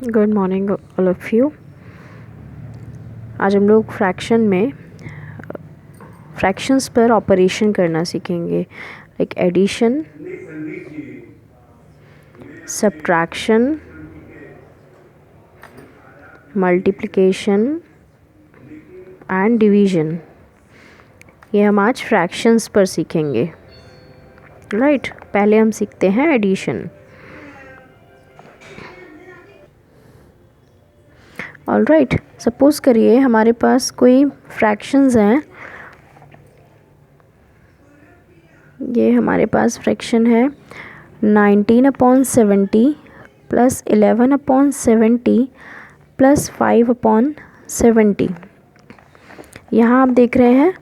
Good morning all of you. आज हम लोग फ्रैक्शंस पर ऑपरेशन करना सीखेंगे, like addition, subtraction, multiplication and division. ये हम आज फ्रैक्शंस पर सीखेंगे, राइट। पहले हम सीखते हैं एडिशन। ऑल राइट, सपोज़ करिए हमारे पास कोई फ्रैक्शंस हैं। ये हमारे पास फ्रैक्शन है 19/70 प्लस 11/70 प्लस 5/70। यहाँ आप देख रहे हैं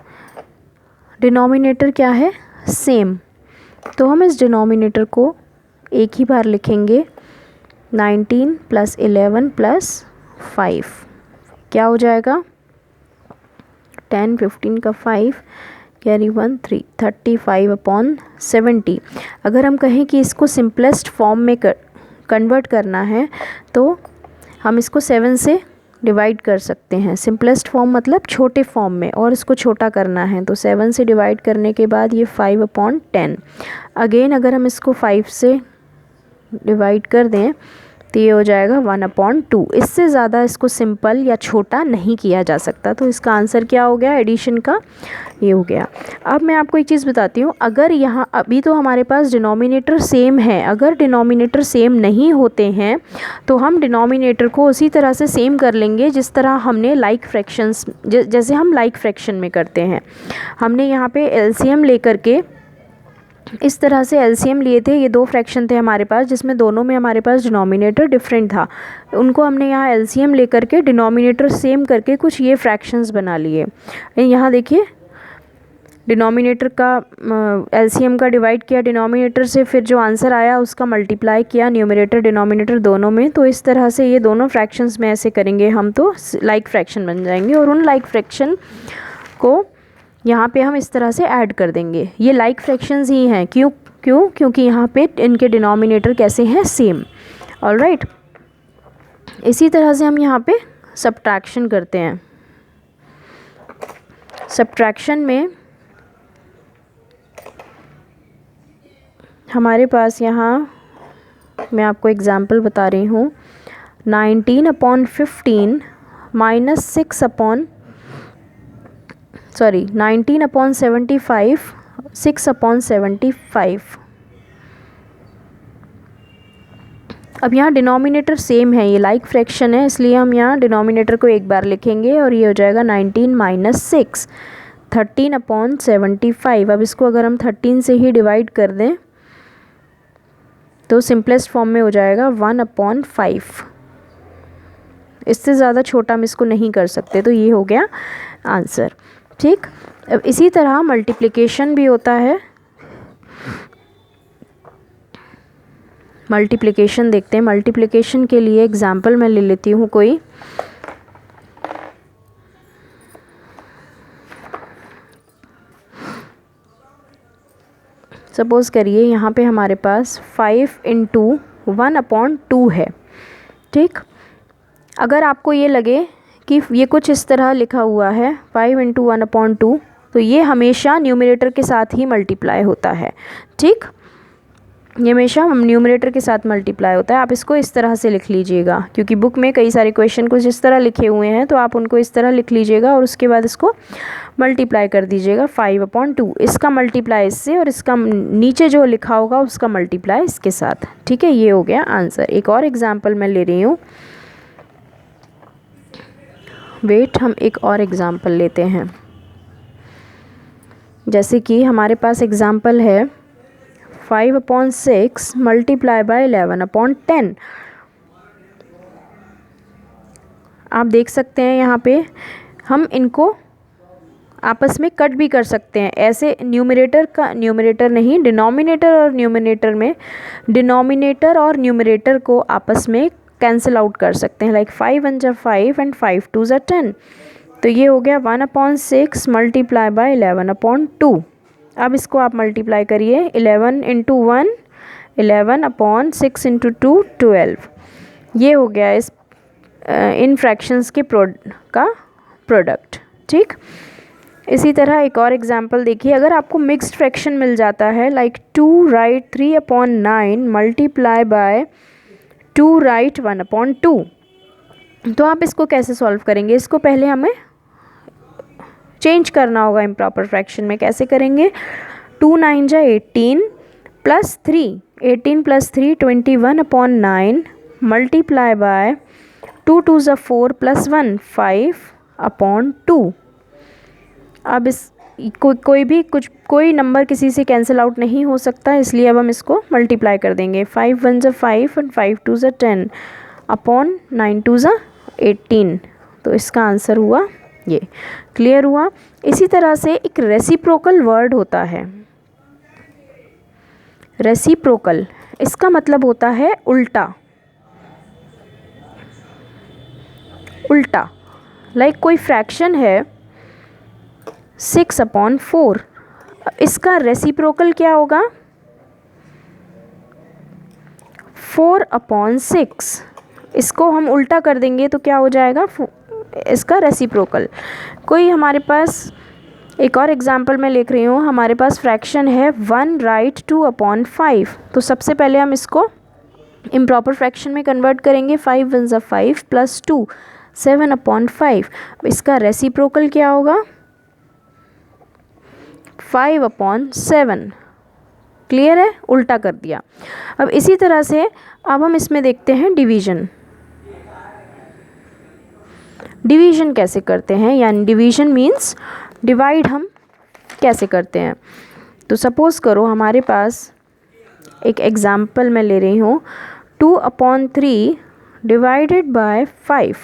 डिनोमिनेटर क्या है, सेम। तो हम इस डिनोमिनेटर को एक ही बार लिखेंगे, 19 प्लस 11 प्लस 5 क्या हो जाएगा, 10, 15 का 5 कैरी 1 3, 35/70। अगर हम कहें कि इसको सिंपलेस्ट फॉर्म में कन्वर्ट करना है तो हम इसको 7 से डिवाइड कर सकते हैं। सिंपलेस्ट फॉर्म मतलब छोटे फॉर्म में, और इसको छोटा करना है तो 7 से डिवाइड करने के बाद ये 5/10। अगेन अगर हम इसको 5 से डिवाइड कर दें तो ये हो जाएगा 1/2। इससे ज़्यादा इसको सिंपल या छोटा नहीं किया जा सकता। तो इसका आंसर क्या हो गया एडिशन का, ये हो गया। अब मैं आपको एक चीज़ बताती हूँ, अगर यहाँ अभी तो हमारे पास डिनोमिनेटर सेम है, अगर डिनोमिनेटर सेम नहीं होते हैं तो हम डिनोमिनेटर को उसी तरह से सेम कर लेंगे जिस तरह हमने लाइक फ्रैक्शंस, जैसे हम लाइक फ्रैक्शन में करते हैं। हमने यहाँ पे एलसीएम लेकर के इस तरह से एलसीएम लिए थे। ये दो फ्रैक्शन थे हमारे पास जिसमें दोनों में हमारे पास डिनोमिनेटर डिफरेंट था। उनको हमने यहाँ एलसीएम लेकर के डिनोमिनेटर सेम करके कुछ ये फ्रैक्शंस बना लिए। यहाँ देखिए डिनोमिनेटर का एलसीएम का डिवाइड किया डिनोमिनेटर से, फिर जो आंसर आया उसका मल्टीप्लाई किया न्यूमरेटर डिनोमिनेटर दोनों में। तो इस तरह से ये दोनों फ्रैक्शंस में ऐसे करेंगे हम तो लाइक फ्रैक्शन बन जाएंगे, और उन लाइक फ्रैक्शन को यहाँ पे हम इस तरह से ऐड कर देंगे। ये लाइक फ्रैक्शंस ही हैं, क्योंकि यहाँ पे इनके डिनोमिनेटर कैसे हैं, सेम। ऑल राइट, इसी तरह से हम यहाँ पे सब्ट्रैक्शन करते हैं। सब्ट्रैक्शन में हमारे पास यहाँ मैं आपको एग्जांपल बता रही हूँ, 19/15 माइनस 19/75 6/75। अब यहाँ डिनोमिनेटर सेम है, ये लाइक फ्रैक्शन है, इसलिए हम यहाँ डिनोमिनेटर को एक बार लिखेंगे और ये हो जाएगा 19 माइनस 6 13/75। अब इसको अगर हम 13 से ही डिवाइड कर दें तो सिंपलेस्ट फॉर्म में हो जाएगा 1/5। इससे ज़्यादा छोटा हम इसको नहीं कर सकते, तो ये हो गया आंसर, ठीक। अब इसी तरह मल्टीप्लिकेशन भी होता है। मल्टीप्लिकेशन देखते हैं। मल्टीप्लिकेशन के लिए एग्जांपल मैं ले लेती हूँ कोई। सपोज़ करिए यहाँ पे हमारे पास 5 × 1/2 है, ठीक। अगर आपको ये लगे कि ये कुछ इस तरह लिखा हुआ है 5 × 1/2, तो ये हमेशा न्यूमरेटर के साथ ही मल्टीप्लाई होता है, ठीक। ये हमेशा न्यूमरेटर के साथ मल्टीप्लाई होता है। आप इसको इस तरह से लिख लीजिएगा, क्योंकि बुक में कई सारे क्वेश्चन कुछ इस तरह लिखे हुए हैं, तो आप उनको इस तरह लिख लीजिएगा और उसके बाद इसको मल्टीप्लाई कर दीजिएगा 5/2। इसका मल्टीप्लाई इससे और इसका नीचे जो लिखा होगा उसका मल्टीप्लाई इसके साथ, ठीक है। ये हो गया आंसर। एक और एग्जाम्पल मैं ले रही हूँ, वेट, हम एक और एग्जाम्पल लेते हैं। जैसे कि हमारे पास एग्जाम्पल है 5/6 मल्टीप्लाई बाय 11/10। आप देख सकते हैं यहाँ पे हम इनको आपस में कट भी कर सकते हैं ऐसे। न्यूमरेटर नहीं, डिनोमिनेटर और न्यूमरेटर में, डिनोमिनेटर और न्यूमरेटर को आपस में कैंसिल आउट कर सकते हैं, लाइक 5 1 जा 5 एंड 5 2 जा 10। तो ये हो गया 1/6 मल्टीप्लाई बाय 11/2। अब इसको आप मल्टीप्लाई करिए, 11 × 1 11/6 × 2 12। ये हो गया इस इन फ्रैक्शंस के प्रोडक्ट। ठीक, इसी तरह एक और एग्जांपल देखिए, अगर आपको मिक्स्ड फ्रैक्शन मिल जाता है like 2 right 3/9 multiply by 2 right 1/2, तो आप इसको कैसे सॉल्व करेंगे? इसको पहले हमें चेंज करना होगा इम्प्रॉपर फ्रैक्शन में। कैसे करेंगे? 2 9 जा 18 प्लस 3, 18 प्लस 3 21/9 मल्टीप्लाई बाय 2 2 जा 4 प्लस 1 5/2। अब इस कोई नंबर किसी से कैंसिल आउट नहीं हो सकता, इसलिए अब हम इसको मल्टीप्लाई कर देंगे। 5 1 जा 5 और 5 2 जा 10 अपॉन 9 2 जा 18। तो इसका आंसर हुआ ये। क्लियर हुआ? इसी तरह से एक रेसिप्रोकल वर्ड होता है। रेसिप्रोकल, इसका मतलब होता है उल्टा। उल्टा, लाइक कोई फ्रैक्शन है 6/4, इसका रेसिप्रोकल क्या होगा? 4/6। इसको हम उल्टा कर देंगे तो क्या हो जाएगा? इसका रेसिप्रोकल। कोई हमारे पास एक और एग्जांपल मैं लिख रही हूँ, हमारे पास फ्रैक्शन है 1 राइट 2/5। तो सबसे पहले हम इसको इम्प्रॉपर फ्रैक्शन में कन्वर्ट करेंगे। 5 1 जा 5 प्लस 2 7/5। इसका रेसिप्रोकल क्या होगा? 5/7। क्लियर है? उल्टा कर दिया। अब इसी तरह से अब हम इसमें देखते हैं डिवीज़न। डिवीज़न कैसे करते हैं, यानी डिवीज़न मीन्स डिवाइड हम कैसे करते हैं। तो सपोज़ करो हमारे पास एक एग्ज़ाम्पल मैं ले रही हूँ, 2/3 डिवाइडेड बाय 5।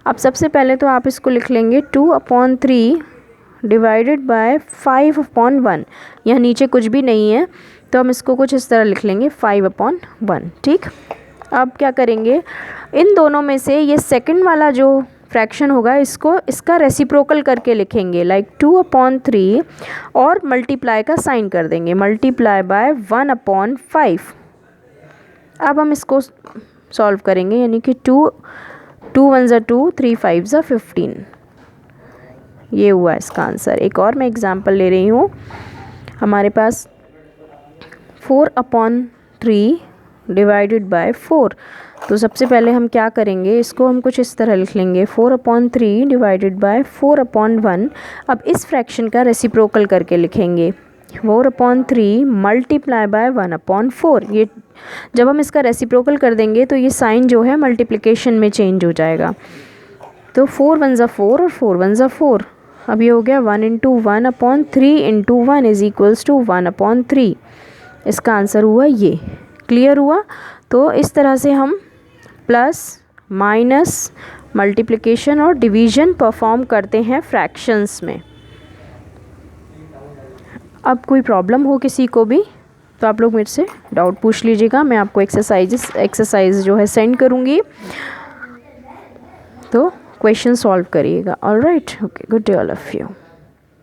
अब सबसे पहले तो आप इसको लिख लेंगे 2/3 डिवाइडेड बाय 5/1। यहाँ नीचे कुछ भी नहीं है तो हम इसको कुछ इस तरह लिख लेंगे 5/1। ठीक, अब क्या करेंगे, इन दोनों में से ये सेकंड वाला जो फ्रैक्शन होगा इसका रेसिप्रोकल करके लिखेंगे, लाइक 2/3 और मल्टीप्लाई का साइन कर देंगे, मल्टीप्लाई बाय 1/5। अब हम इसको सॉल्व करेंगे, यानी कि 2 1 जा 2 3 5 जा 15। ये हुआ इसका आंसर। एक और मैं एग्जांपल ले रही हूँ, हमारे पास 4/3 डिवाइडेड बाय 4। तो सबसे पहले हम क्या करेंगे, इसको हम कुछ इस तरह लिख लेंगे 4/3 डिवाइडेड बाय 4/1। अब इस फ्रैक्शन का रेसिप्रोकल करके लिखेंगे 4/3 मल्टीप्लाई बाय 1/4। ये जब हम इसका रेसिप्रोकल कर देंगे तो ये साइन जो है मल्टीप्लिकेशन में चेंज हो जाएगा। तो 4 1 जा 4 और 4 1 जा 4। अब ये हो गया 1 × 1/3 × 1 इज इक्वल्स टू 1/3। इसका आंसर हुआ ये। क्लियर हुआ? तो इस तरह से हम प्लस माइनस मल्टीप्लिकेशन और डिवीज़न परफॉर्म करते हैं फ्रैक्शंस में। अब कोई प्रॉब्लम हो किसी को भी तो आप लोग मेरे से डाउट पूछ लीजिएगा, मैं आपको एक्सरसाइज जो है सेंड करूँगी, तो क्वेश्चन सॉल्व करिएगा। Alright, okay, good day all of you.